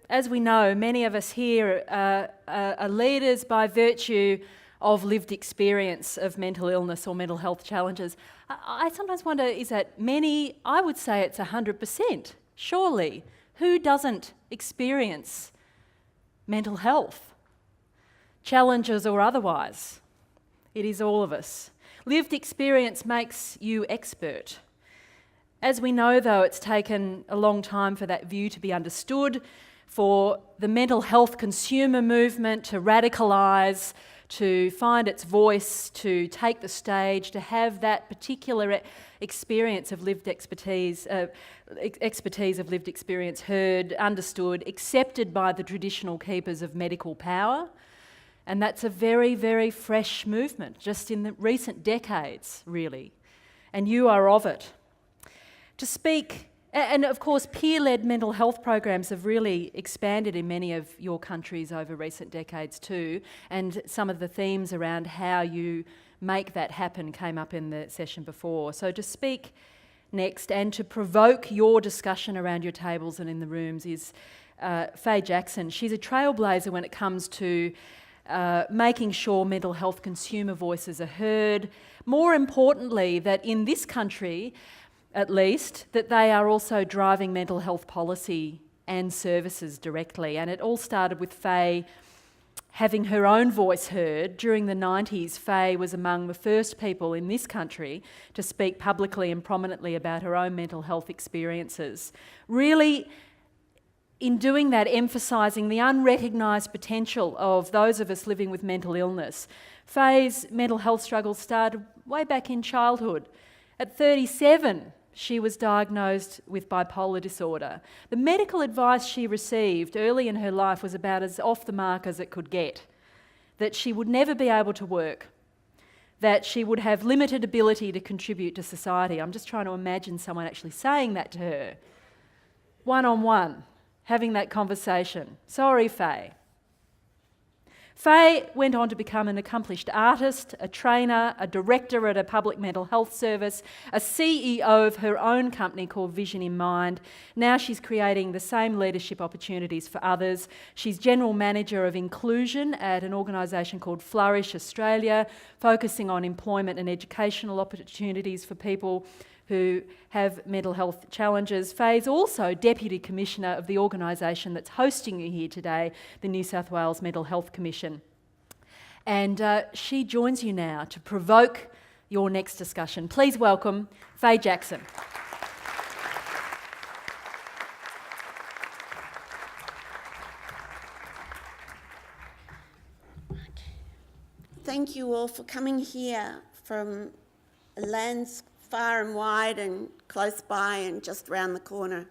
as we know, many of us here are leaders by virtue of lived experience of mental illness or mental health challenges. I sometimes wonder, is that many? I would say it's 100%, surely. Who doesn't experience mental health, challenges or otherwise? It is all of us. Lived experience makes you expert. As we know, though, it's taken a long time for that view to be understood, for the mental health consumer movement to radicalise, to find its voice, to take the stage, to have that particular experience of lived expertise of lived experience heard, understood, accepted by the traditional keepers of medical power. And that's a very, very fresh movement, just in the recent decades, really. And you are of it. To speak, and of course peer-led mental health programs have really expanded in many of your countries over recent decades too, and some of the themes around how you make that happen came up in the session before. So to speak next and to provoke your discussion around your tables and in the rooms is Fay Jackson. She's a trailblazer when it comes to making sure mental health consumer voices are heard. More importantly, that in this country, at least, that they are also driving mental health policy and services directly. And it all started with Fay having her own voice heard. During the 90s, Fay was among the first people in this country to speak publicly and prominently about her own mental health experiences. Really, in doing that, emphasising the unrecognised potential of those of us living with mental illness. Fay's mental health struggles started way back in childhood. At 37, she was diagnosed with bipolar disorder. The medical advice she received early in her life was about as off the mark as it could get, that she would never be able to work, that she would have limited ability to contribute to society. I'm just trying to imagine someone actually saying that to her, one-on-one, having that conversation. Sorry, Fay. Fay went on to become an accomplished artist, a trainer, a director at a public mental health service, a CEO of her own company called Vision in Mind. Now she's creating the same leadership opportunities for others. She's general manager of inclusion at an organisation called Flourish Australia, focusing on employment and educational opportunities for people who have mental health challenges. Fay's also Deputy Commissioner of the organisation that's hosting you here today, the New South Wales Mental Health Commission. And she joins you now to provoke your next discussion. Please welcome Fay Jackson. Thank you all for coming here from lands far and wide and close by and just round the corner.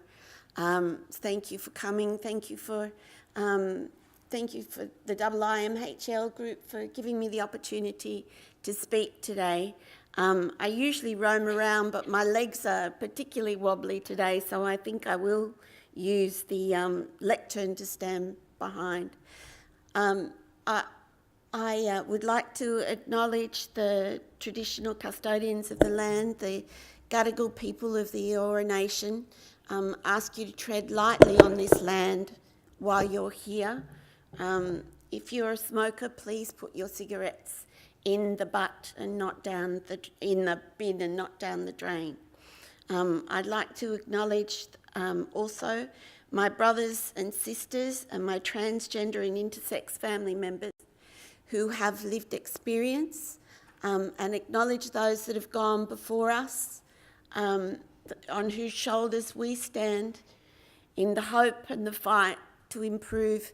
Thank you for coming. Thank you for the IIMHL group for giving me the opportunity to speak today. I usually roam around, but my legs are particularly wobbly today, so I think I will use the lectern to stand behind. I would like to acknowledge the traditional custodians of the land, the Gadigal people of the Eora Nation. Ask you to tread lightly on this land while you're here. If you're a smoker, please put your cigarettes in the butt and not down in the bin and not down the drain. I'd like to acknowledge also my brothers and sisters and my transgender and intersex family members who have lived experience, and acknowledge those that have gone before us, on whose shoulders we stand in the hope and the fight to improve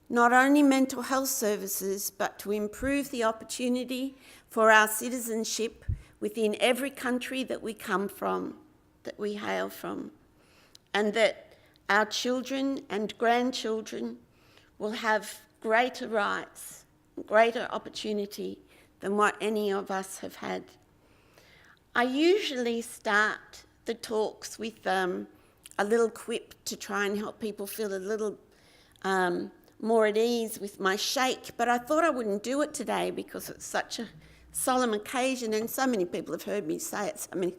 not only mental health services, but to improve the opportunity for our citizenship within every country that we come from, that we hail from, and that our children and grandchildren will have greater rights, greater opportunity than what any of us have had. I usually start the talks with a little quip to try and help people feel a little more at ease with my shake, but I thought I wouldn't do it today because it's such a solemn occasion and so many people have heard me say it so many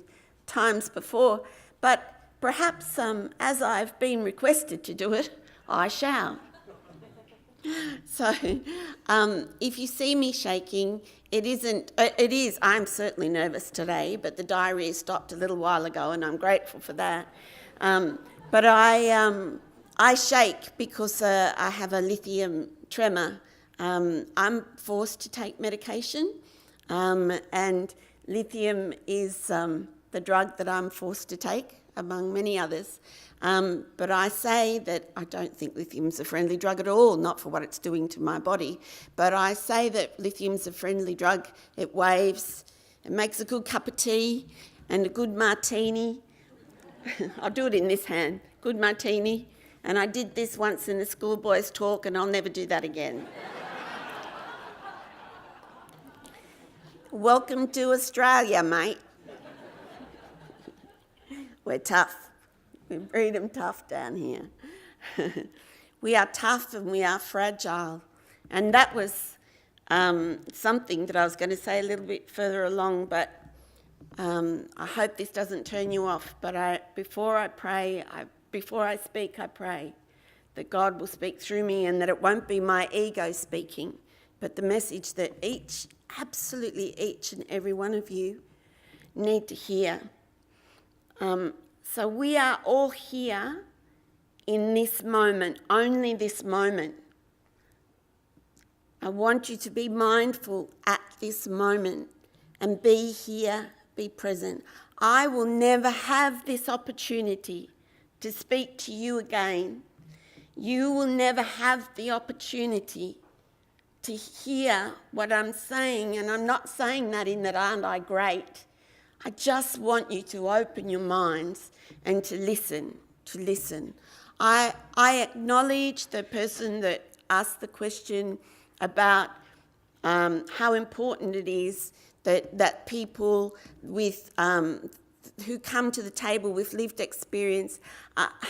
times before. But perhaps as I've been requested to do it, I shall. So if you see me shaking, it is, I'm certainly nervous today, but the diarrhea stopped a little while ago and I'm grateful for that. But I shake because I have a lithium tremor. I'm forced to take medication, and lithium is the drug that I'm forced to take, among many others. But I say that I don't think lithium's a friendly drug at all, not for what it's doing to my body. But I say that lithium's a friendly drug. It waves, it makes a good cup of tea and a good martini. I'll do it in this hand, good martini. And I did this once in a schoolboys talk and I'll never do that again. Welcome to Australia, mate. We're tough. We breed them tough down here. We are tough and we are fragile. And that was something that I was going to say a little bit further along, but I hope this doesn't turn you off. But before I speak, I pray that God will speak through me and that it won't be my ego speaking, but the message that absolutely each and every one of you need to hear. So we are all here in this moment, only this moment. I want you to be mindful at this moment and be here, be present. I will never have this opportunity to speak to you again. You will never have the opportunity to hear what I'm saying, and I'm not saying that in that aren't I great. I just want you to open your minds and to listen. I acknowledge the person that asked the question about how important it is that people with who come to the table with lived experience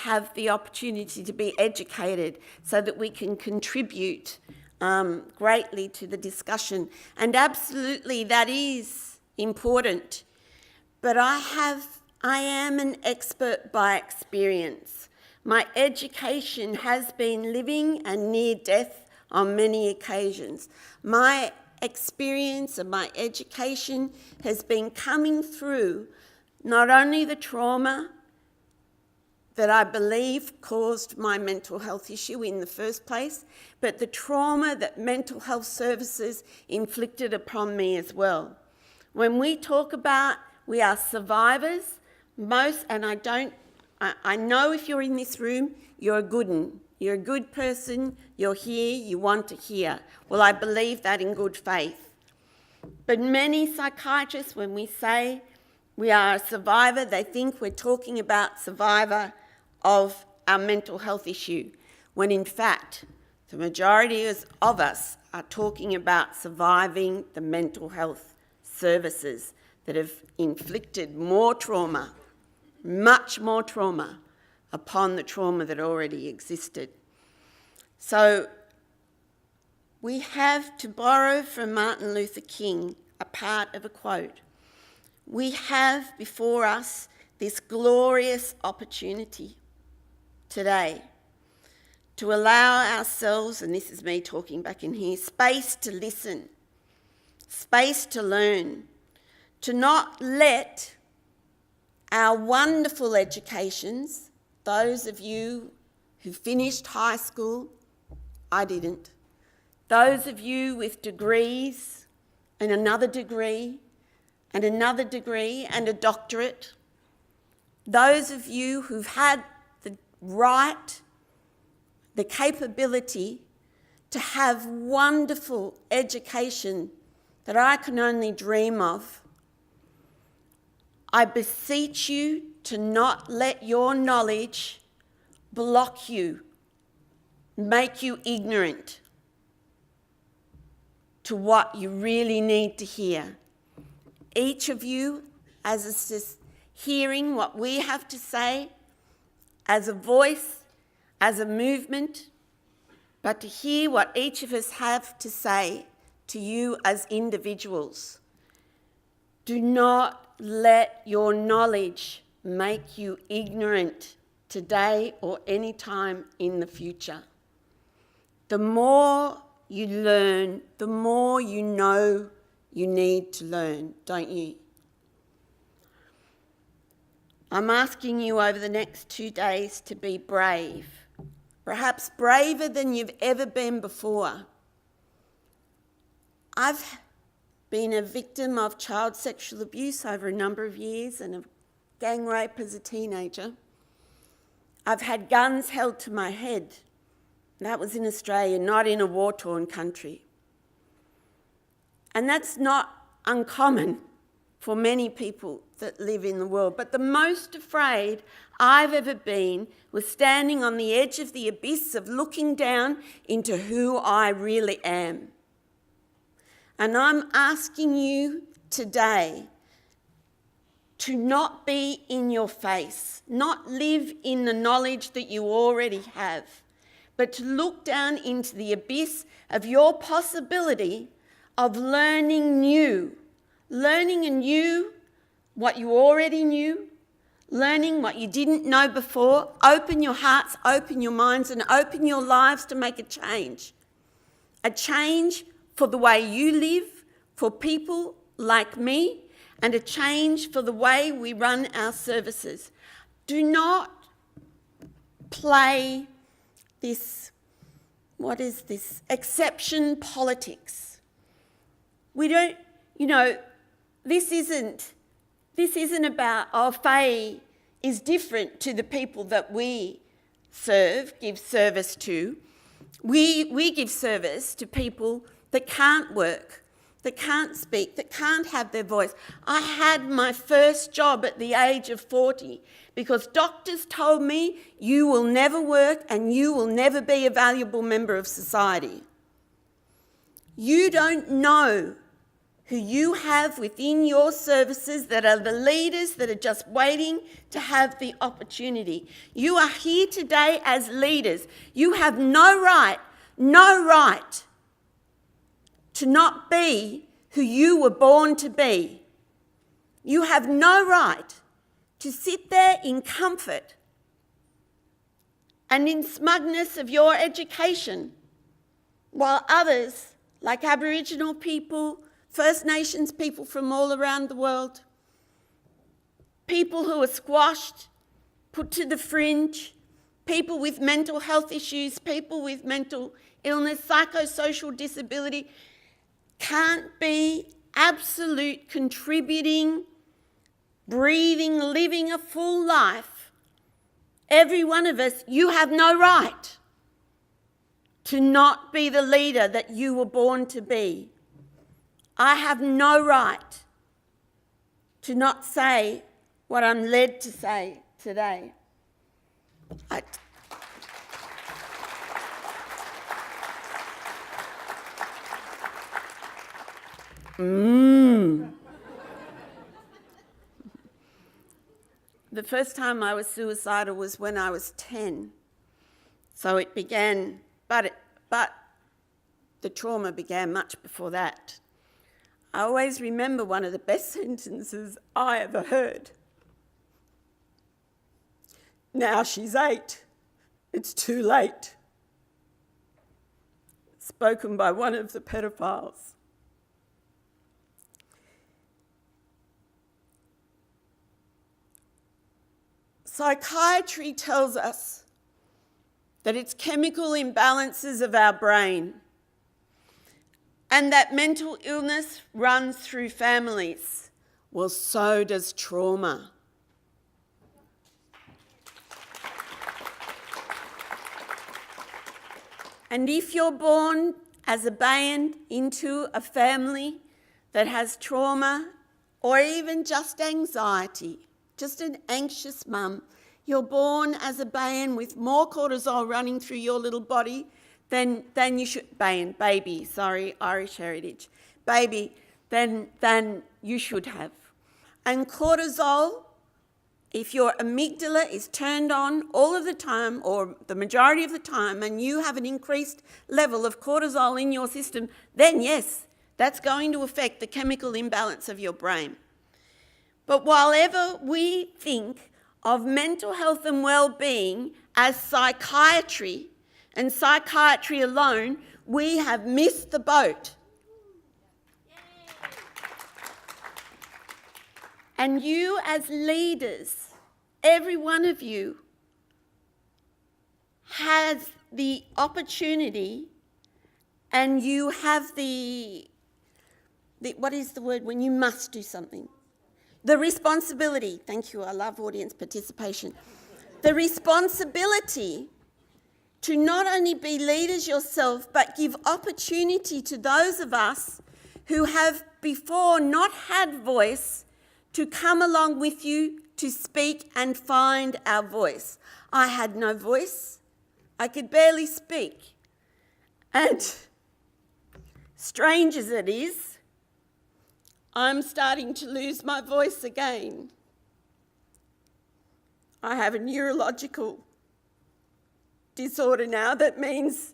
have the opportunity to be educated so that we can contribute greatly to the discussion. And absolutely that is important. But I am an expert by experience. My education has been living and near death on many occasions. My experience and my education has been coming through not only the trauma that I believe caused my mental health issue in the first place, but the trauma that mental health services inflicted upon me as well. When we talk about we are survivors, I know if you're in this room, you're a good one. You're a good person, you're here, you want to hear. Well, I believe that in good faith. But many psychiatrists, when we say we are a survivor, they think we're talking about survivor of our mental health issue, when in fact, the majority of us are talking about surviving the mental health services that have inflicted more trauma, much more trauma, upon the trauma that already existed. So we have, to borrow from Martin Luther King, a part of a quote, we have before us this glorious opportunity today to allow ourselves, and this is me talking back in here, space to listen, space to learn, to not let our wonderful educations, those of you who finished high school, I didn't, those of you with degrees and another degree and another degree and a doctorate, those of you who've had the right, the capability to have wonderful education that I can only dream of, I beseech you to not let your knowledge block you, make you ignorant to what you really need to hear. Each of you, as it's just hearing what we have to say, as a voice, as a movement, but to hear what each of us have to say to you as individuals. Do not let your knowledge make you ignorant today or any time in the future. The more you learn, the more you know you need to learn, don't you? I'm asking you over the next 2 days to be brave, perhaps braver than you've ever been before. I've been a victim of child sexual abuse over a number of years and of gang rape as a teenager. I've had guns held to my head. That was in Australia, not in a war-torn country. And that's not uncommon for many people that live in the world. But the most afraid I've ever been was standing on the edge of the abyss of looking down into who I really am. And I'm asking you today to not be in your face, not live in the knowledge that you already have, but to look down into the abyss of your possibility of learning anew what you already knew, learning what you didn't know before. Open your hearts, open your minds, and open your lives to make a change for the way you live, for people like me, and a change for the way we run our services. Do not play this, exception politics. We don't, this isn't about, Fay is different to the people that we give service to. We give service to people that can't work, that can't speak, that can't have their voice. I had my first job at the age of 40 because doctors told me you will never work and you will never be a valuable member of society. You don't know who you have within your services that are the leaders that are just waiting to have the opportunity. You are here today as leaders. You have no right to not be who you were born to be. You have no right to sit there in comfort and in smugness of your education while others, like Aboriginal people, First Nations people from all around the world, people who are squashed, put to the fringe, people with mental health issues, people with mental illness, psychosocial disability, can't be absolute contributing, breathing, living a full life. Every one of us, you have no right to not be the leader that you were born to be. I have no right to not say what I'm led to say today. The first time I was suicidal was when I was 10. So it began, but the trauma began much before that. I always remember one of the best sentences I ever heard. Now she's 8. It's too late. Spoken by one of the pedophiles. Psychiatry tells us that it's chemical imbalances of our brain and that mental illness runs through families. Well, so does trauma. And if you're born as a bayan into a family that has trauma or even just anxiety, just an anxious mum, you're born as a bayan with more cortisol running through your little body than you should, baby, Irish heritage, baby, than you should have. And cortisol, if your amygdala is turned on all of the time or the majority of the time and you have an increased level of cortisol in your system, then yes, that's going to affect the chemical imbalance of your brain. But while ever we think of mental health and well-being as psychiatry, and psychiatry alone, we have missed the boat. And you as leaders, every one of you, has the opportunity, and you have the what is the word when you must do something? The responsibility. Thank you, I love audience participation. The responsibility to not only be leaders yourself, but give opportunity to those of us who have before not had voice to come along with you to speak and find our voice. I had no voice. I could barely speak. And strange as it is, I'm starting to lose my voice again. I have a neurological disorder now that means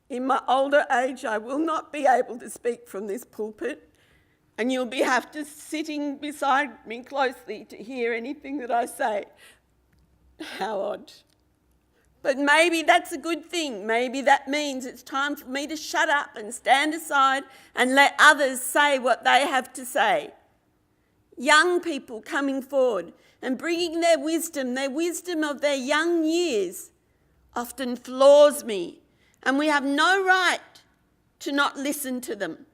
in my older age I will not be able to speak from this pulpit, and you'll have to sitting beside me closely to hear anything that I say. How odd. But maybe that's a good thing. Maybe that means it's time for me to shut up and stand aside and let others say what they have to say. Young people coming forward and bringing their wisdom of their young years, often floors me, and we have no right to not listen to them.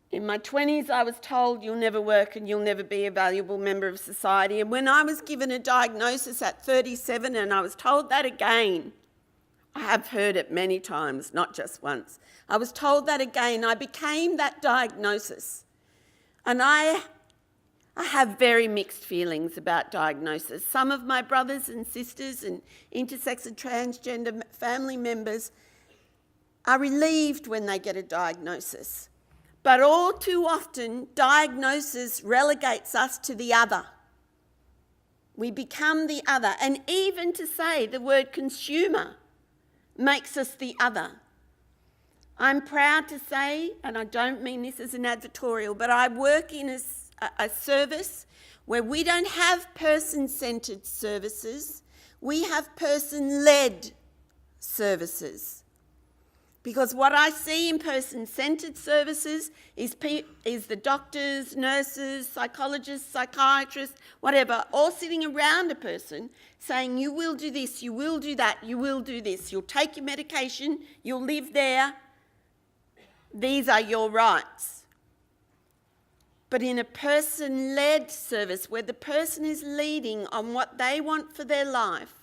In my 20s, I was told you'll never work and you'll never be a valuable member of society. And when I was given a diagnosis at 37 and I was told that again, I have heard it many times, not just once. I was told that again. I became that diagnosis. And I have very mixed feelings about diagnosis. Some of my brothers and sisters and intersex and transgender family members are relieved when they get a diagnosis. But all too often, diagnosis relegates us to the other. We become the other. And even to say the word consumer makes us the other. I'm proud to say, and I don't mean this as an advertorial, but I work in a service where we don't have person-centred services, we have person-led services. Because what I see in person-centred services is the doctors, nurses, psychologists, psychiatrists, whatever, all sitting around a person saying, you will do this, you will do that, you will do this. You'll take your medication, you'll live there. These are your rights. But in a person-led service where the person is leading on what they want for their life,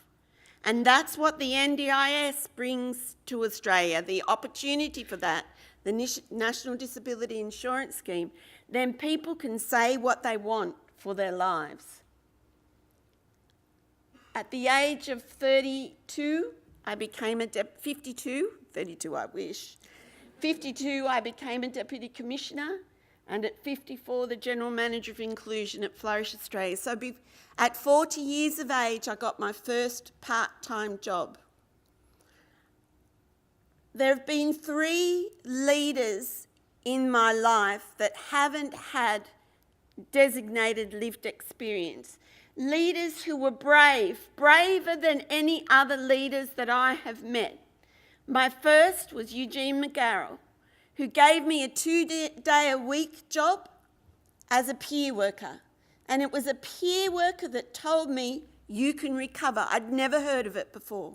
and that's what the NDIS brings to Australia, the opportunity for that, the National Disability Insurance Scheme, then people can say what they want for their lives. At the age of 32, I became 52, I wish. 52, I became a Deputy Commissioner, and at 54, the General Manager of Inclusion at Flourish Australia. So at 40 years of age, I got my first part-time job. There have been 3 leaders in my life that haven't had designated lived experience. Leaders who were brave, braver than any other leaders that I have met. My first was Eugene McGarrell, who gave me a 2-day-a-week job as a peer worker. And it was a peer worker that told me, you can recover. I'd never heard of it before.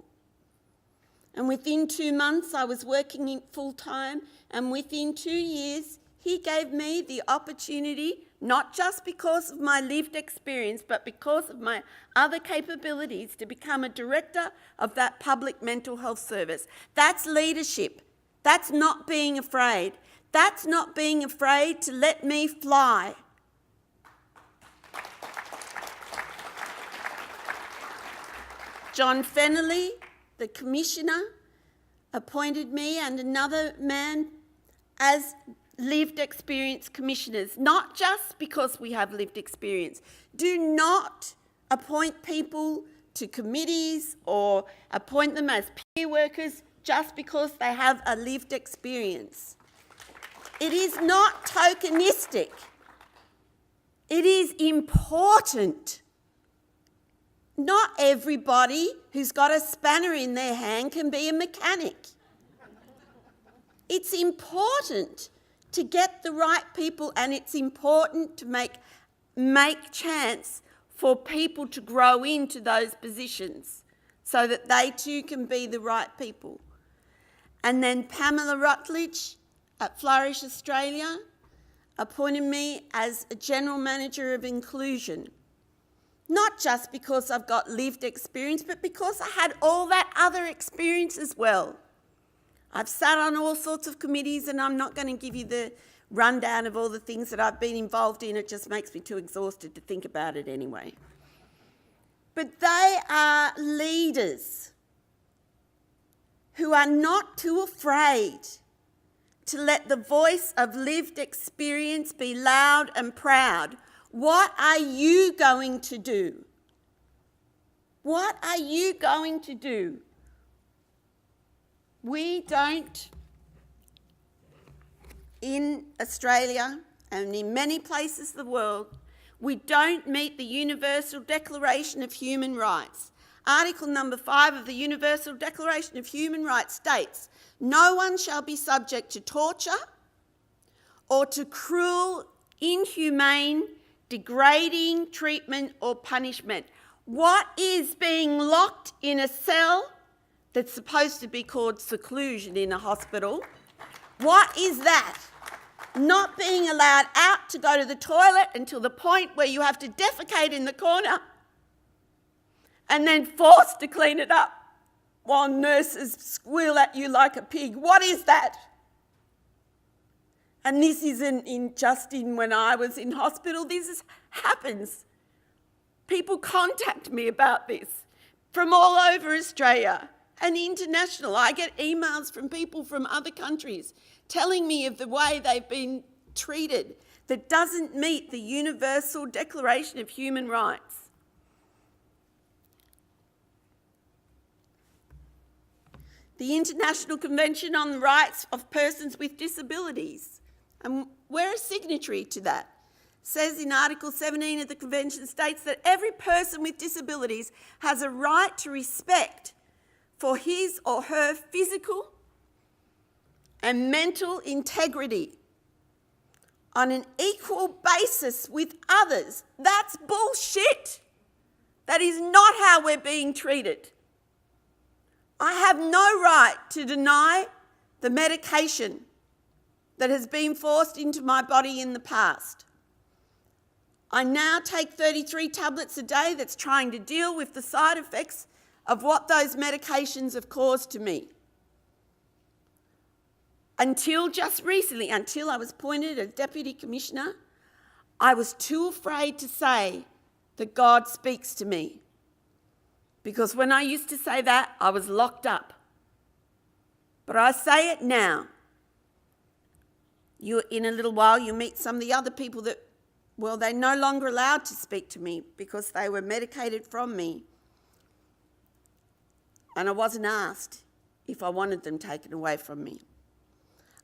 And within 2 months, I was working full-time, and within 2 years, he gave me the opportunity, not just because of my lived experience, but because of my other capabilities, to become a director of that public mental health service. That's leadership. That's not being afraid. That's not being afraid to let me fly. John Fennelly, the Commissioner, appointed me and another man as lived experience commissioners, not just because we have lived experience. Do not appoint people to committees or appoint them as peer workers just because they have a lived experience. It is not tokenistic. It is important. Not everybody who's got a spanner in their hand can be a mechanic. It's important to get the right people, and it's important to make chance for people to grow into those positions so that they too can be the right people. And then Pamela Rutledge at Flourish Australia appointed me as a General Manager of Inclusion. Not just because I've got lived experience, but because I had all that other experience as well. I've sat on all sorts of committees, and I'm not going to give you the rundown of all the things that I've been involved in. It just makes me too exhausted to think about it anyway. But they are leaders who are not too afraid to let the voice of lived experience be loud and proud. What are you going to do? What are you going to do? We don't, in Australia and in many places of the world, we don't meet the Universal Declaration of Human Rights. Article number 5 of the Universal Declaration of Human Rights states, "No one shall be subject to torture or to cruel, inhumane, degrading treatment or punishment." What is being locked in a cell that's supposed to be called seclusion in a hospital? What is that? Not being allowed out to go to the toilet until the point where you have to defecate in the corner and then forced to clean it up while nurses squeal at you like a pig. What is that? And this isn't just in when I was in hospital. Happens. People contact me about this from all over Australia and international. I get emails from people from other countries telling me of the way they've been treated that doesn't meet the Universal Declaration of Human Rights. The International Convention on the Rights of Persons with Disabilities, and we're a signatory to that, says in Article 17 of the Convention states that every person with disabilities has a right to respect for his or her physical and mental integrity on an equal basis with others. That's bullshit. That is not how we're being treated. I have no right to deny the medication that has been forced into my body in the past. I now take 33 tablets a day that's trying to deal with the side effects of what those medications have caused to me. Until just recently, until I was appointed as Deputy Commissioner, I was too afraid to say that God speaks to me. Because when I used to say that, I was locked up. But I say it now. In a little while, you'll meet some of the other people that, well, they're no longer allowed to speak to me because they were medicated from me. And I wasn't asked if I wanted them taken away from me.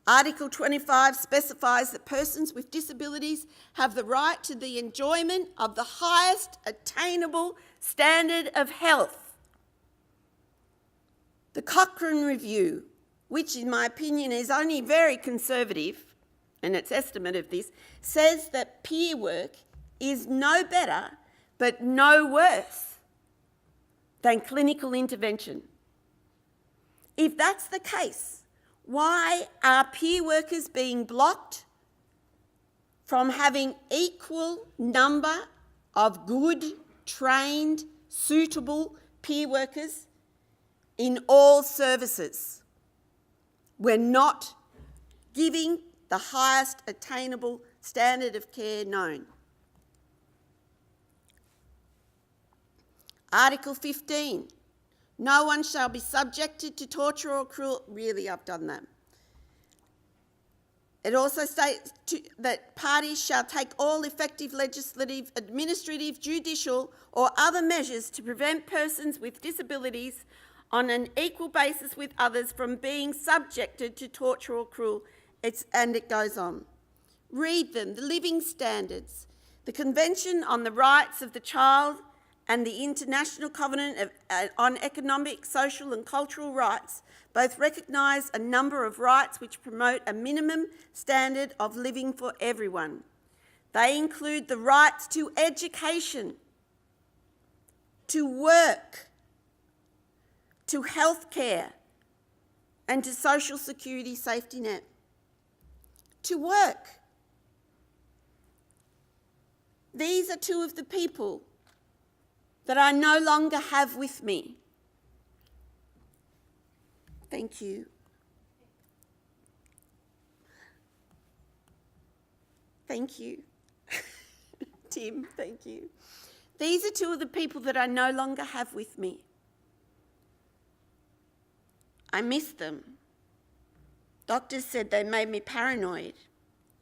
Article 25 specifies that persons with disabilities have the right to the enjoyment of the highest attainable standard of health. The Cochrane Review, which in my opinion is only very conservative, and its estimate of this, says that peer work is no better but no worse than clinical intervention. If that's the case, why are peer workers being blocked from having equal number of good, trained, suitable peer workers in all services? We're not giving the highest attainable standard of care known. Article 15. No one shall be subjected to torture or cruel... Really, I've done that. It also states that parties shall take all effective legislative, administrative, judicial or other measures to prevent persons with disabilities on an equal basis with others from being subjected to torture or cruel... And it goes on. Read them, the living standards. The Convention on the Rights of the Child and the International Covenant on Economic, Social and Cultural Rights both recognise a number of rights which promote a minimum standard of living for everyone. They include the rights to education, to work, to healthcare, and to social security safety net. To work. These are two of the people that I no longer have with me. Thank you. Thank you. Tim, thank you. These are two of the people that I no longer have with me. I miss them. Doctors said they made me paranoid.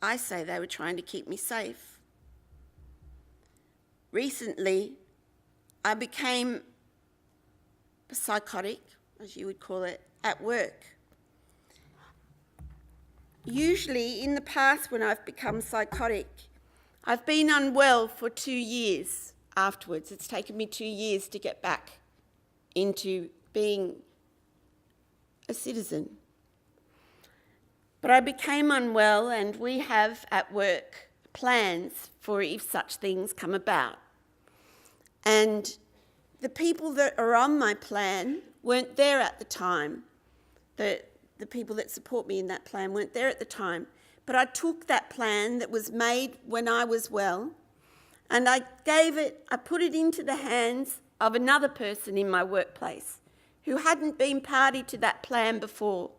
I say they were trying to keep me safe. Recently, I became psychotic, as you would call it, at work. Usually, in the past when I've become psychotic, I've been unwell for 2 years afterwards. It's taken me 2 years to get back into being a citizen. But I became unwell, and we have at work plans for if such things come about. And the people that are on my plan weren't there at the time. The people that support me in that plan weren't there at the time. But I took that plan that was made when I was well, and I put it into the hands of another person in my workplace who hadn't been party to that plan before.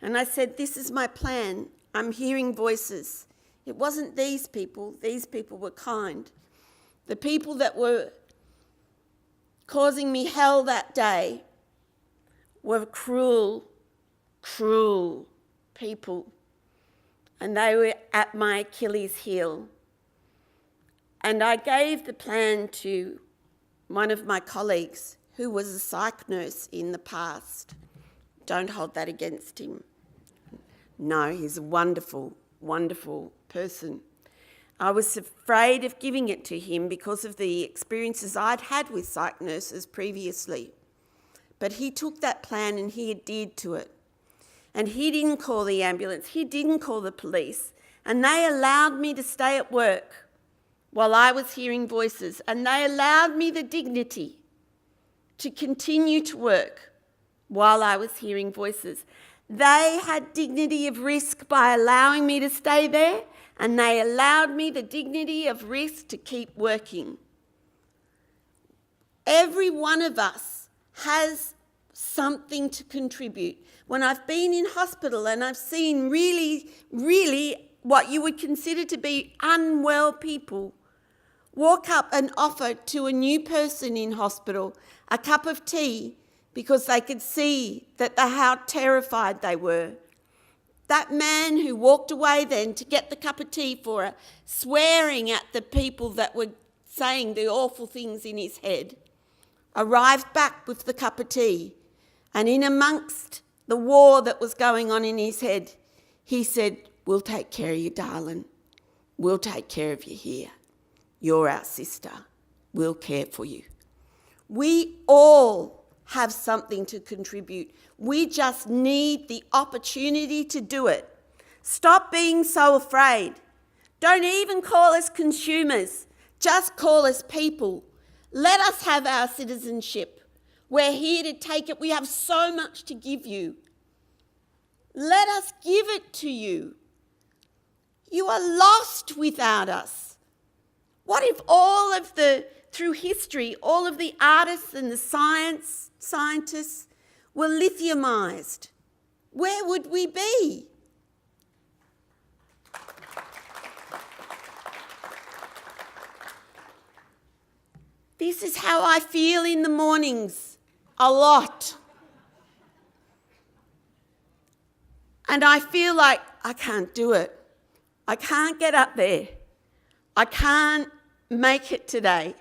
And I said, this is my plan. I'm hearing voices. It wasn't these people. These people were kind. The people that were causing me hell that day were cruel, cruel people. And they were at my Achilles heel. And I gave the plan to one of my colleagues who was a psych nurse in the past. Don't hold that against him. No, he's a wonderful, wonderful person. I was afraid of giving it to him because of the experiences I'd had with psych nurses previously. But he took that plan and he adhered to it. And he didn't call the ambulance, he didn't call the police, and they allowed me to stay at work while I was hearing voices, and they allowed me the dignity to continue to work while I was hearing voices. They had dignity of risk by allowing me to stay there, and they allowed me the dignity of risk to keep working. Every one of us has something to contribute. When I've been in hospital and I've seen really, really what you would consider to be unwell people walk up and offer to a new person in hospital a cup of tea because they could see how terrified they were. That man who walked away then to get the cup of tea for her, swearing at the people that were saying the awful things in his head, arrived back with the cup of tea, and in amongst the war that was going on in his head, he said, "We'll take care of you, darling. We'll take care of you here. You're our sister. We'll care for you." We all have something to contribute. We just need the opportunity to do it. Stop being so afraid. Don't even call us consumers. Just call us people. Let us have our citizenship. We're here to take it. We have so much to give you. Let us give it to you. You are lost without us. What if through history, all of the artists and the scientists were lithiumized? Where would we be? This is how I feel in the mornings, a lot. And I feel like I can't do it. I can't get up there. I can't make it today.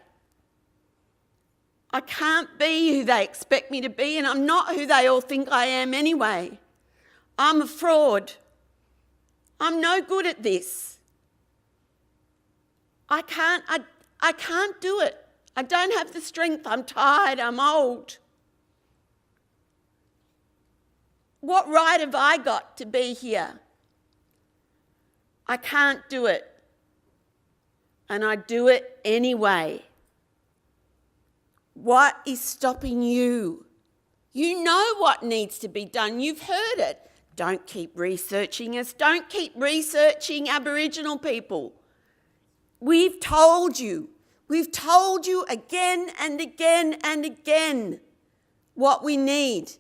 I can't be who they expect me to be, and I'm not who they all think I am anyway. I'm a fraud. I'm no good at this. I can't do it. I don't have the strength. I'm tired. I'm old. What right have I got to be here? I can't do it. And I do it anyway. What is stopping you? You know what needs to be done. You've heard it. Don't keep researching us. Don't keep researching Aboriginal people. We've told you. We've told you again and again and again what we need.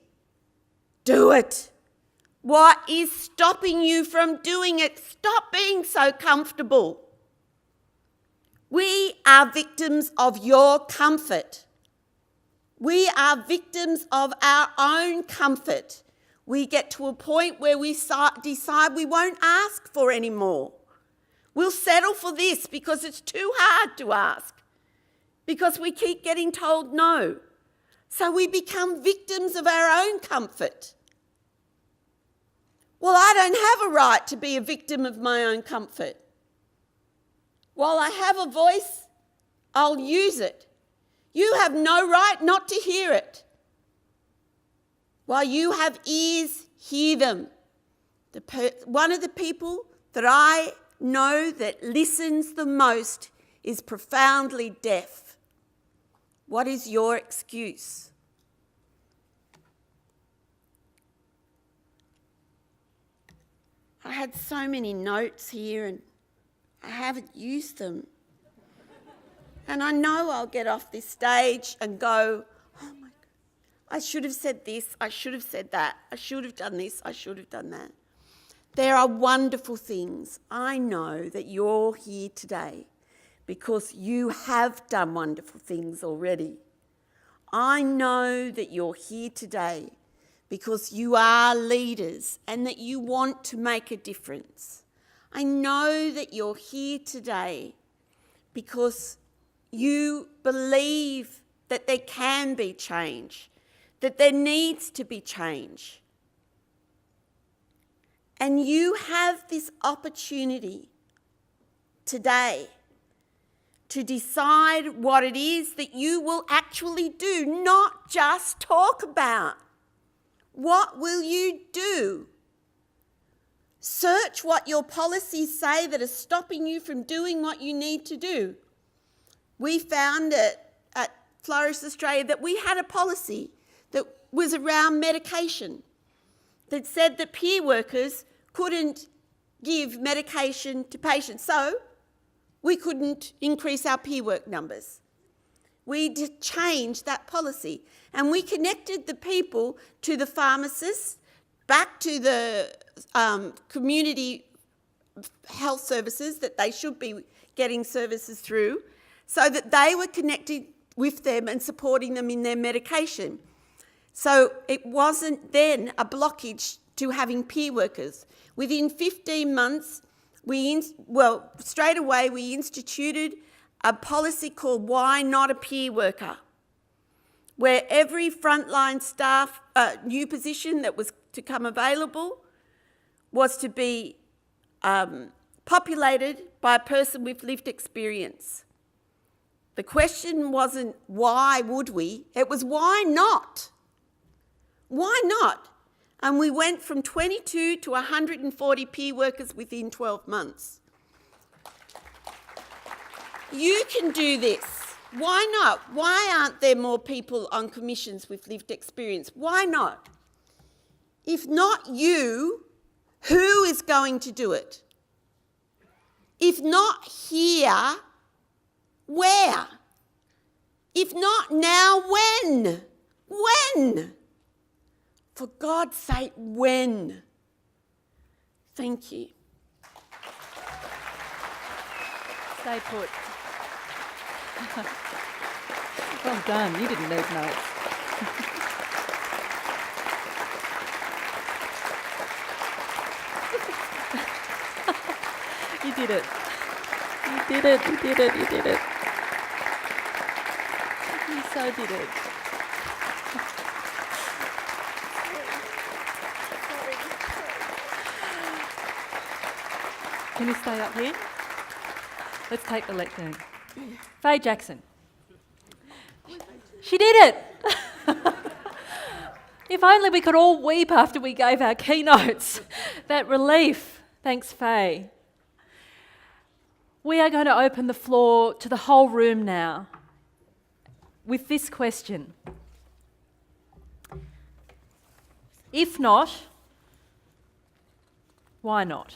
Do it. What is stopping you from doing it? Stop being so comfortable. We are victims of your comfort. We are victims of our own comfort. We get to a point where we decide we won't ask for any more. We'll settle for this because it's too hard to ask, because we keep getting told no. So we become victims of our own comfort. Well, I don't have a right to be a victim of my own comfort. While I have a voice, I'll use it. You have no right not to hear it. While you have ears, hear them. One of the people that I know that listens the most is profoundly deaf. What is your excuse? I had so many notes here and I haven't used them. And I know I'll get off this stage and go, oh my God, I should have said this, I should have said that, I should have done this, I should have done that. There are wonderful things. I know that you're here today because you have done wonderful things already. I know that you're here today because you are leaders and that you want to make a difference. I know that you're here today because you believe that there can be change, that there needs to be change. And you have this opportunity today to decide what it is that you will actually do, not just talk about. What will you do? Search what your policies say that are stopping you from doing what you need to do. We found at Flourish Australia that we had a policy that was around medication that said that peer workers couldn't give medication to patients, so we couldn't increase our peer work numbers. We changed that policy and we connected the people to the pharmacists, back to the community health services that they should be getting services through, so that they were connected with them and supporting them in their medication. So it wasn't then a blockage to having peer workers. Within 15 months, straight away we instituted a policy called Why Not a Peer Worker, where every frontline staff, new position that was to come available was to be populated by a person with lived experience. The question wasn't why would we, it was why not? Why not? And we went from 22 to 140 peer workers within 12 months. You can do this. Why not? Why aren't there more people on commissions with lived experience? Why not? If not you, who is going to do it? If not here, where? If not now, when? When? For God's sake, when? Thank you. Stay put. Well done. You didn't need notes. You did it. You did it. You did it. You did it. You so did it. Can you stay up here? Let's take the lectern. Fay Jackson. She did it! If only we could all weep after we gave our keynotes. That relief. Thanks, Fay. We are going to open the floor to the whole room now with this question. If not, why not?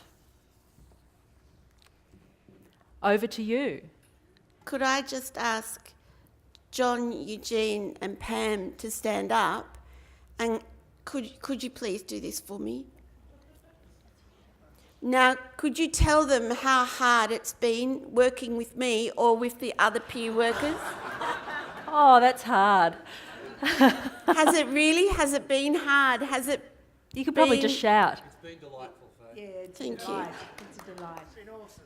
Over to you. Could I just ask John, Eugene and Pam to stand up, and could you please do this for me? Now, could you tell them how hard it's been working with me or with the other peer workers? Oh, that's hard. Has it really? Has it been hard? Has it? You could probably just shout. It's been delightful, Faye. Yeah, it's Thank a delight. you. It's a delight. It's been awesome.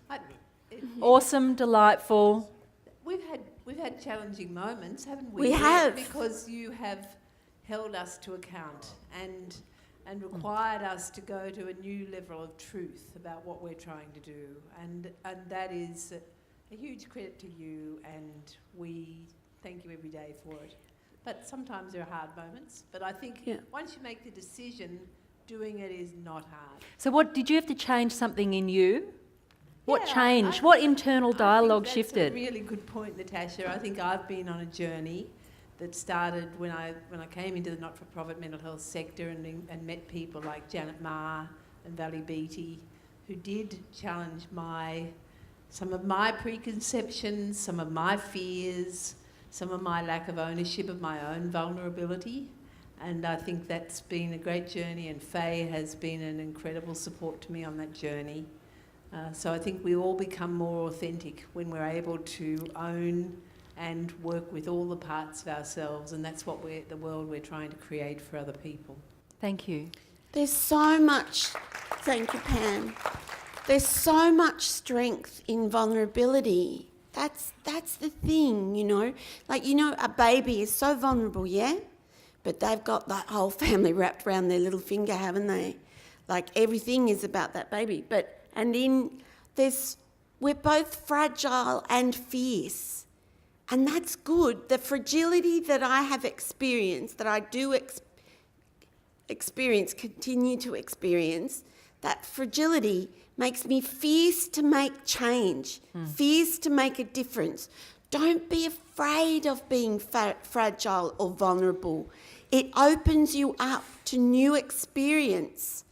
Awesome, delightful. We've had challenging moments, haven't we? We have. Because you have held us to account and required us to go to a new level of truth about what we're trying to do, and that is a huge credit to you, and we thank you every day for it. But sometimes there are hard moments. But I think once you make the decision, doing it is not hard. So what, did you have to change something in you? What Yeah, changed? What internal dialogue shifted? That's a really good point, Natasha. I think I've been on a journey that started when I came into the not-for-profit mental health sector and met people like Janet Ma and Valley Beatty, who did challenge some of my preconceptions, some of my fears, some of my lack of ownership of my own vulnerability. And I think that's been a great journey, and Fay has been an incredible support to me on that journey. So I think we all become more authentic when we're able to own and work with all the parts of ourselves, and that's what the world we're trying to create for other people. Thank you. There's so much, thank you, Pam. There's so much strength in vulnerability. That's the thing, you know. Like, you know, a baby is so vulnerable, yeah? But they've got that whole family wrapped around their little finger, haven't they? Like, everything is about that baby. We're both fragile and fierce. And that's good. The fragility that I have experienced, that I do continue to experience, that fragility makes me fierce to make change, fierce to make a difference. Don't be afraid of being fragile or vulnerable. It opens you up to new experience.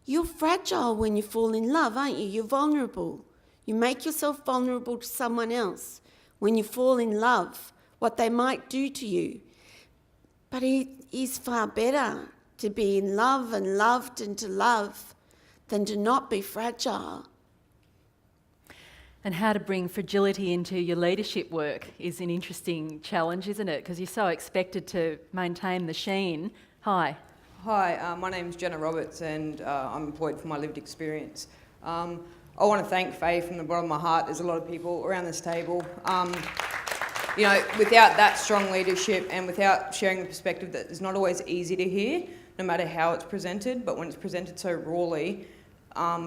You're fragile when you fall in love, aren't you? You're vulnerable. You make yourself vulnerable to someone else when you fall in love, what they might do to you. But it is far better to be in love and loved and to love than to not be fragile. And how to bring fragility into your leadership work is an interesting challenge, isn't it? Because you're so expected to maintain the sheen. Hi. Hi, my name's Jenna Roberts, and I'm employed for my lived experience. I want to thank Fay from the bottom of my heart. There's a lot of people around this table. You know, without that strong leadership and without sharing a perspective that is not always easy to hear, no matter how it's presented, but when it's presented so rawly,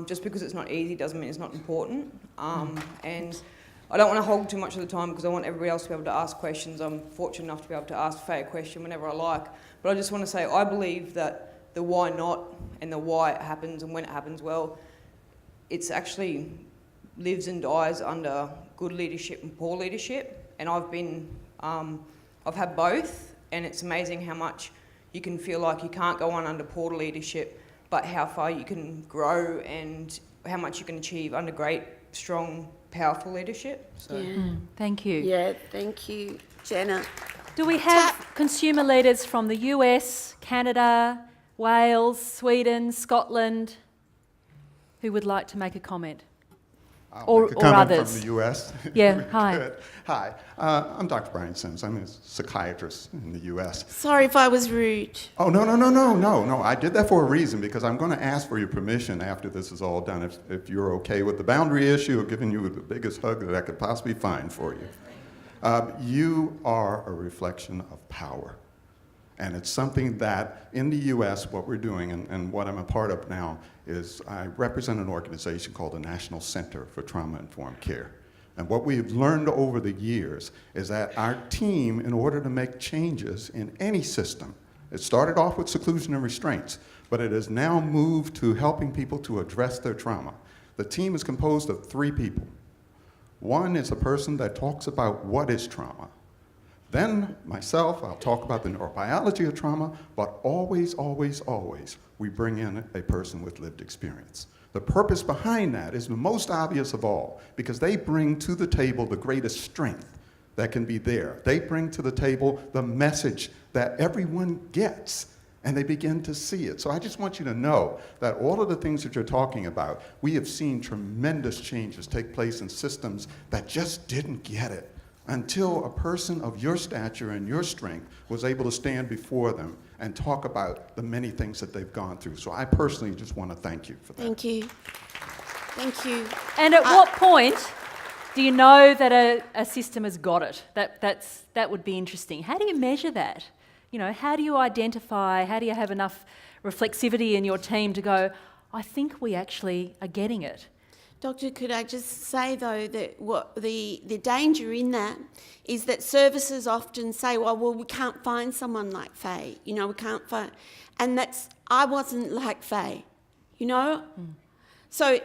just because it's not easy doesn't mean it's not important. And I don't want to hold too much of the time because I want everybody else to be able to ask questions. I'm fortunate enough to be able to ask Fay a question whenever I like. But I just want to say I believe that the why not and the why it happens and when it happens, well, it's actually lives and dies under good leadership and poor leadership. And I've had both, and it's amazing how much you can feel like you can't go on under poor leadership, but how far you can grow and how much you can achieve under great, strong, powerful leadership. So. Thank you. Yeah, thank you, Jenna. Do we have consumer leaders from the US, Canada, Wales, Sweden, Scotland, who would like to make a comment? I'll make a comment others? from the U.S. Yeah, hi. Good. Hi, I'm Dr. Brian Sims. I'm a psychiatrist in the U.S. Sorry if I was rude. Oh, no. I did that for a reason, because I'm going to ask for your permission after this is all done, if you're okay with the boundary issue of giving you the biggest hug that I could possibly find for you. You are a reflection of power. And it's something that in the U.S., what we're doing, and what I'm a part of now, is I represent an organization called the National Center for Trauma-Informed Care. And what we've learned over the years is that our team, in order to make changes in any system, it started off with seclusion and restraints, but it has now moved to helping people to address their trauma. The team is composed of 3 people. One is a person that talks about what is trauma. Then myself, I'll talk about the neurobiology of trauma, but always, always, always, we bring in a person with lived experience. The purpose behind that is the most obvious of all, because they bring to the table the greatest strength that can be there. They bring to the table the message that everyone gets, and they begin to see it. So I just want you to know that all of the things that you're talking about, we have seen tremendous changes take place in systems that just didn't get it until a person of your stature and your strength was able to stand before them and talk about the many things that they've gone through. So I personally just want to thank you for that. Thank you. Thank you. And at what point do you know that a system has got it? That would be interesting. How do you measure that? You know, how do you identify, how do you have enough reflexivity in your team to go, I think we actually are getting it? Doctor, could I just say, though, that what the danger in that is that services often say, well, we can't find someone like Fay. You know, we can't find... And I wasn't like Fay, you know? So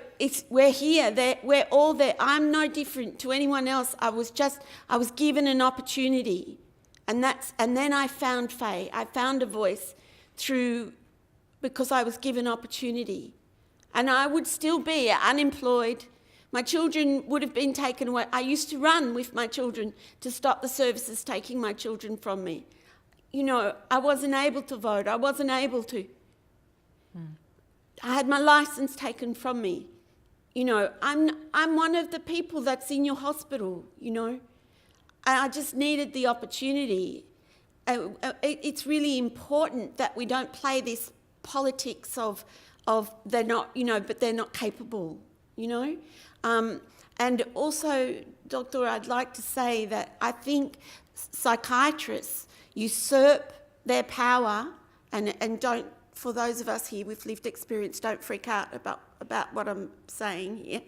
we're here, we're all there. I'm no different to anyone else. I was given an opportunity. And then I found Fay. I found a voice because I was given opportunity. And I would still be unemployed. My children would have been taken away. I used to run with my children to stop the services taking my children from me. You know, I wasn't able to vote. I wasn't able to. I had my license taken from me. You know, I'm one of the people that's in your hospital, you know. I just needed the opportunity. It's really important that we don't play this politics of they're not, you know, but they're not capable, you know. And also, Doctor, I'd like to say that I think psychiatrists usurp their power and don't, for those of us here with lived experience, don't freak out about what I'm saying here,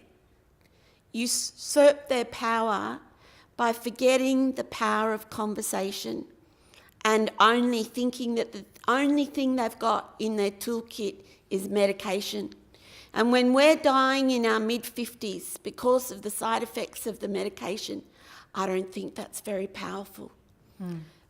usurp their power by forgetting the power of conversation and only thinking that the only thing they've got in their toolkit is medication. And when we're dying in our mid-50s because of the side effects of the medication, I don't think that's very powerful.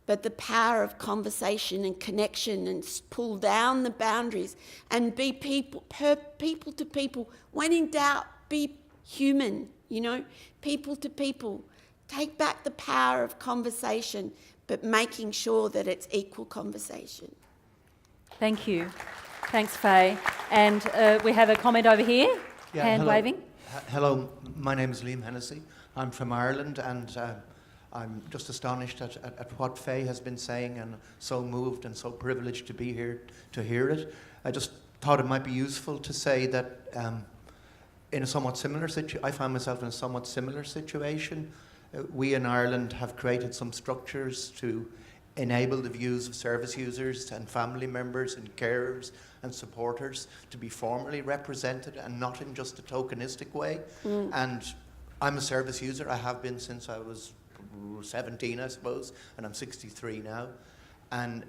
But the power of conversation and connection and pull down the boundaries and be people to people. When in doubt, be human, you know, people to people. Take back the power of conversation, but making sure that it's equal conversation. Thank you. Thanks, Fay. And we have a comment over here, hand hello. waving. Hello, my name is Liam Hennessy. I'm from Ireland, and I'm just astonished at what Fay has been saying, and so moved and so privileged to be here to hear it. I just thought it might be useful to say that in a somewhat similar situation, I find myself in a somewhat similar situation. We in Ireland have created some structures to enable the views of service users and family members and carers and supporters to be formally represented and not in just a tokenistic way. And I'm a service user. I have been since I was 17, I suppose, and I'm 63 now. And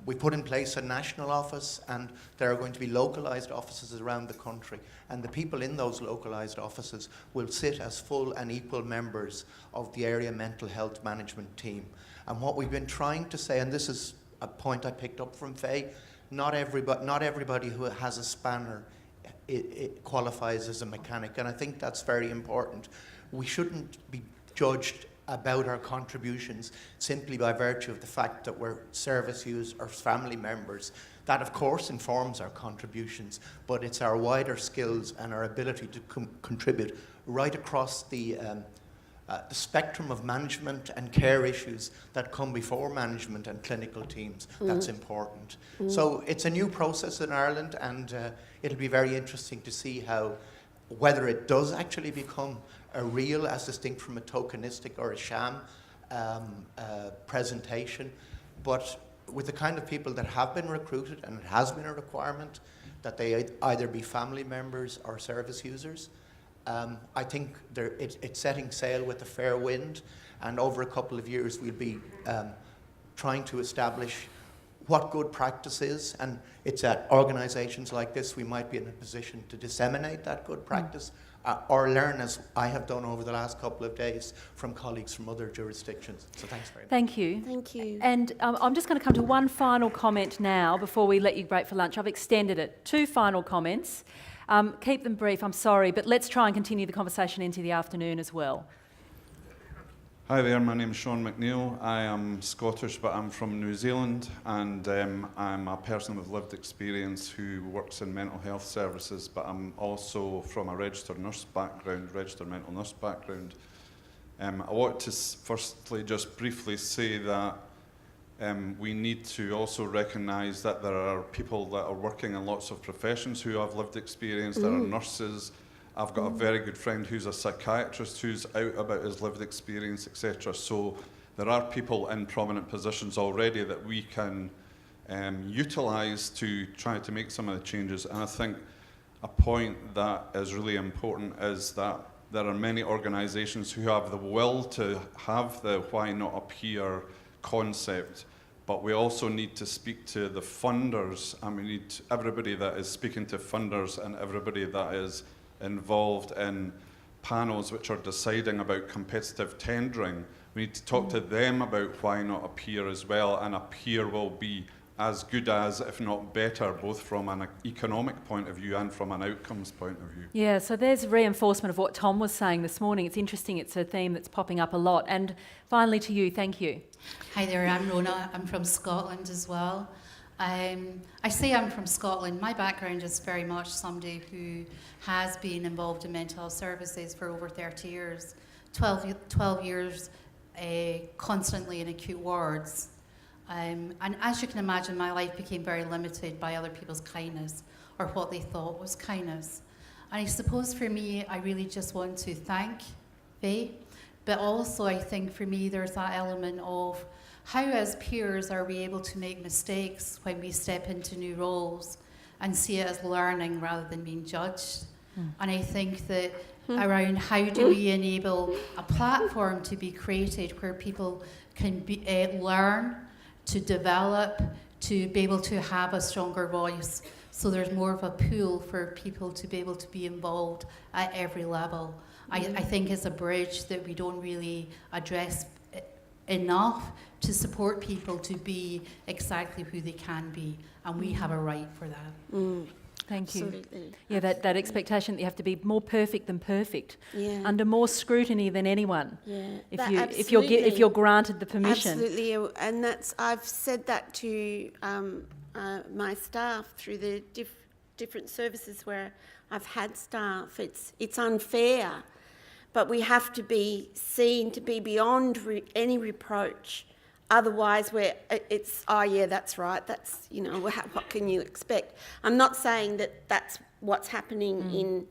we put in place a national office, and there are going to be localised offices around the country. And the people in those localised offices will sit as full and equal members of the area mental health management team. And what we've been trying to say, and this is a point I picked up from Fay, not everybody who has a spanner it qualifies as a mechanic, and I think that's very important. We shouldn't be judged about our contributions simply by virtue of the fact that we're service users or family members. That, of course, informs our contributions, but it's our wider skills and our ability to contribute right across the spectrum of management and care issues that come before management and clinical teams. That's important. So it's a new process in Ireland, and it'll be very interesting to see whether it does actually become a real, as distinct from a tokenistic or a sham presentation. But with the kind of people that have been recruited, and it has been a requirement that they either be family members or service users, I think it's setting sail with a fair wind, and over a couple of years we'll be trying to establish what good practice is, and it's at organisations like this we might be in a position to disseminate that good practice or learn, as I have done over the last couple of days, from colleagues from other jurisdictions. So thanks very much. Thank you. Thank you. And I'm just going to come to one final comment now before we let you break for lunch. I've extended it. 2 final comments. Keep them brief, I'm sorry, but let's try and continue the conversation into the afternoon as well. Hi there, my name is Sean McNeil. I am Scottish, but I'm from New Zealand, and I'm a person with lived experience who works in mental health services, but I'm also from a registered nurse background, registered mental nurse background. I want to firstly just briefly say that we need to also recognise that there are people that are working in lots of professions who have lived experience. There are nurses. I've got a very good friend who's a psychiatrist who's out about his lived experience, etc. So there are people in prominent positions already that we can utilise to try to make some of the changes. And I think a point that is really important is that there are many organisations who have the will to have the why not up here concept, but we also need to speak to the funders, and we need everybody that is speaking to funders and everybody that is involved in panels which are deciding about competitive tendering. We need to talk to them about why not up here as well, and up here will be as good as, if not better, both from an economic point of view and from an outcomes point of view. Yeah, so there's reinforcement of what Tom was saying this morning. It's interesting, it's a theme that's popping up a lot. And finally to you, thank you. Hi there, I'm Rona. I'm from Scotland as well. I say I'm from Scotland. My background is very much somebody who has been involved in mental health services for over 30 years, 12 years constantly in acute wards. And as you can imagine, my life became very limited by other people's kindness or what they thought was kindness. And I suppose for me, I really just want to thank Fay, but also I think for me there's that element of how as peers are we able to make mistakes when we step into new roles and see it as learning rather than being judged. And I think that around how do we enable a platform to be created where people can learn, to develop, to be able to have a stronger voice. So there's more of a pool for people to be able to be involved at every level. I think it's a bridge that we don't really address enough to support people to be exactly who they can be, and we have a right for that. Thank you. Absolutely. Yeah, that expectation that you have to be more perfect than perfect, Yeah. under more scrutiny than anyone. Yeah. If you're granted the permission. Absolutely, and I've said that to my staff through the different services where I've had staff. It's unfair, but we have to be seen to be beyond any reproach. Otherwise, that's right. That's, what can you expect? I'm not saying that that's what's happening in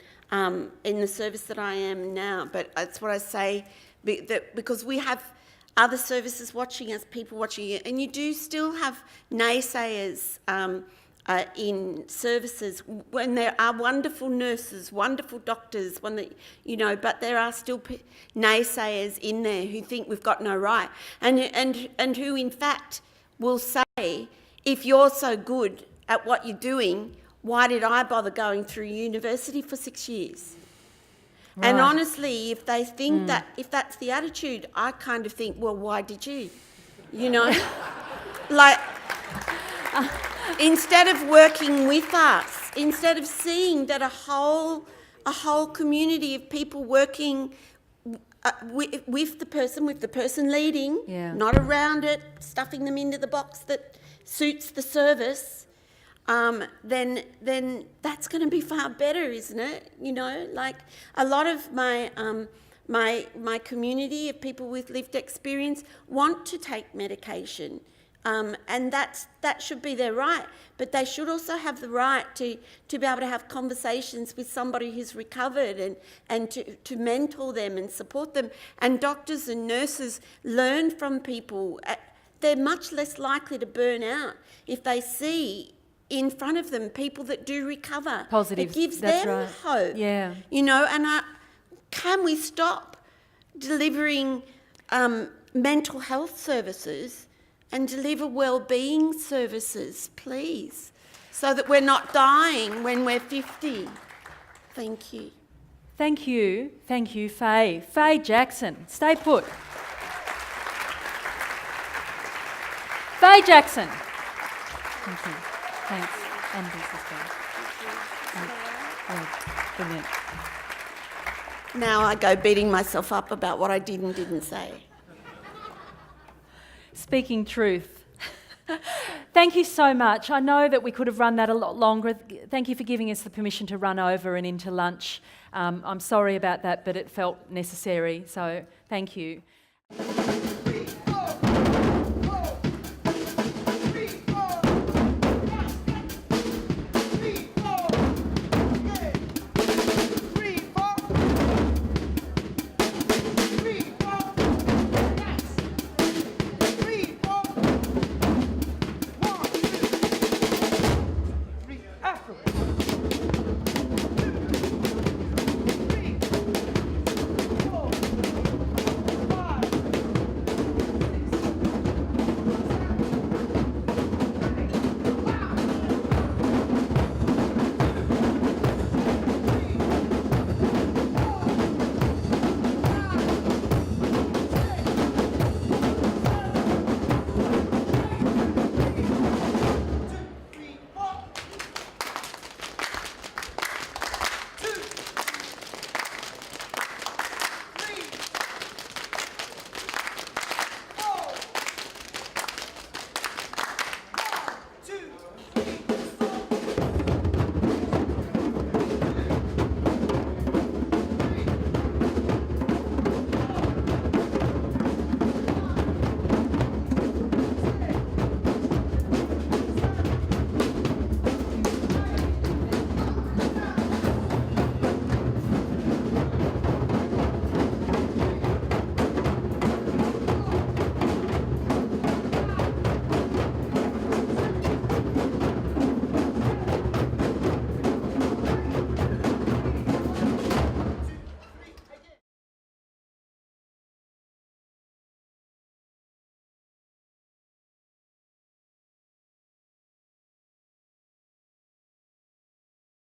the service that I am now, but that's what I say, because we have other services watching us, people watching it, and you do still have naysayers in services when there are wonderful nurses, wonderful doctors, but there are still naysayers in there who think we've got no right, and who in fact will say, if you're so good at what you're doing, why did I bother going through university for 6 years? Right. And honestly, if they think that, if that's the attitude, I kind of think, well, why did you? Like, instead of working with us, instead of seeing that a whole community of people working with the person leading, not around it, stuffing them into the box that suits the service, then that's going to be far better, isn't it? Like a lot of my community of people with lived experience want to take medication. And that should be their right, but they should also have the right to be able to have conversations with somebody who's recovered and to mentor them and support them. And doctors and nurses learn from people. They're much less likely to burn out if they see in front of them people that do recover. Positive. It gives That's them right. hope. Yeah. And can we stop delivering mental health services and deliver wellbeing services, please, so that we're not dying when we're 50? Thank you. Thank you, Fay. Fay Jackson, stay put. Fay Jackson. Thank you. Thanks. And this as well. Yeah, brilliant. Now I go beating myself up about what I did and didn't say. Speaking truth. Thank you so much. I know that we could have run that a lot longer. Thank you for giving us the permission to run over and into lunch. I'm sorry about that, but it felt necessary, so thank you.